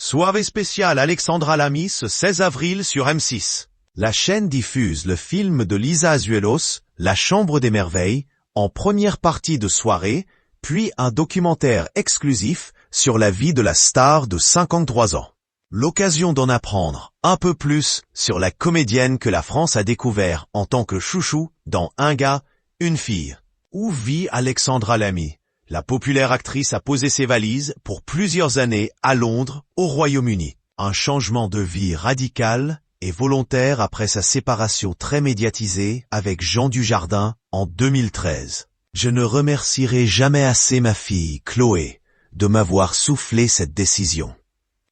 Soirée spéciale Alexandra Lamy ce 16 avril sur M6. La chaîne diffuse le film de Lisa Azuelos, La Chambre des Merveilles, en première partie de soirée, puis un documentaire exclusif sur la vie de la star de 53 ans. L'occasion d'en apprendre un peu plus sur la comédienne que la France a découvert en tant que chouchou dans Un gars, une fille. Où vit Alexandra Lamy? La populaire actrice a posé ses valises pour plusieurs années à Londres, au Royaume-Uni. Un changement de vie radical et volontaire après sa séparation très médiatisée avec Jean Dujardin en 2013. Je ne remercierai jamais assez ma fille, Chloé, de m'avoir soufflé cette décision.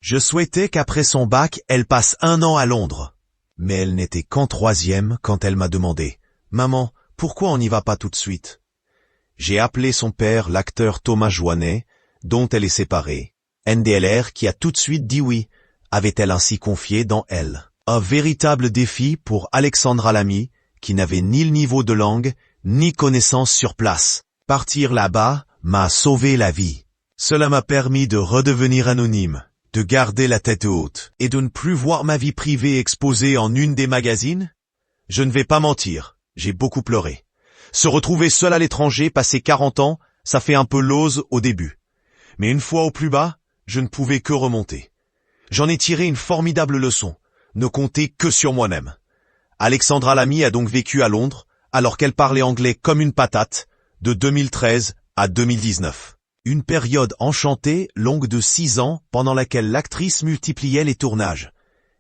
Je souhaitais qu'après son bac, elle passe 1 an à Londres. Mais elle n'était qu'en 3e quand elle m'a demandé « Maman, pourquoi on n'y va pas tout de suite ?» J'ai appelé son père, l'acteur Thomas Joannet, dont elle est séparée. NDLR qui a tout de suite dit oui, avait-elle ainsi confié dans elle. Un véritable défi pour Alexandra Lamy, qui n'avait ni le niveau de langue, ni connaissance sur place. Partir là-bas m'a sauvé la vie. Cela m'a permis de redevenir anonyme, de garder la tête haute, et de ne plus voir ma vie privée exposée en une des magazines. Je ne vais pas mentir, j'ai beaucoup pleuré. Se retrouver seul à l'étranger, passer 40 ans, ça fait un peu l'ose au début. Mais une fois au plus bas, je ne pouvais que remonter. J'en ai tiré une formidable leçon, ne compter que sur moi-même. Alexandra Lamy a donc vécu à Londres, alors qu'elle parlait anglais comme une patate, de 2013 à 2019. Une période enchantée, longue de 6 ans, pendant laquelle l'actrice multipliait les tournages.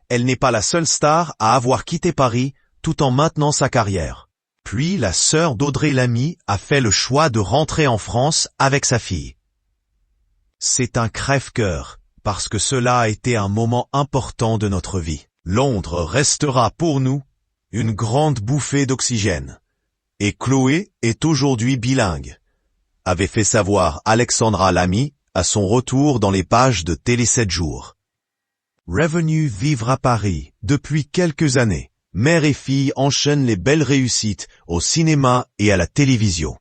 Elle n'est pas la seule star à avoir quitté Paris, tout en maintenant sa carrière. Puis la sœur d'Audrey Lamy a fait le choix de rentrer en France avec sa fille. C'est un crève-cœur, parce que cela a été un moment important de notre vie. Londres restera pour nous une grande bouffée d'oxygène. Et Chloé est aujourd'hui bilingue, avait fait savoir Alexandra Lamy à son retour dans les pages de Télé 7 jours. Revenue vivre à Paris depuis quelques années. Mère et fille enchaînent les belles réussites au cinéma et à la télévision.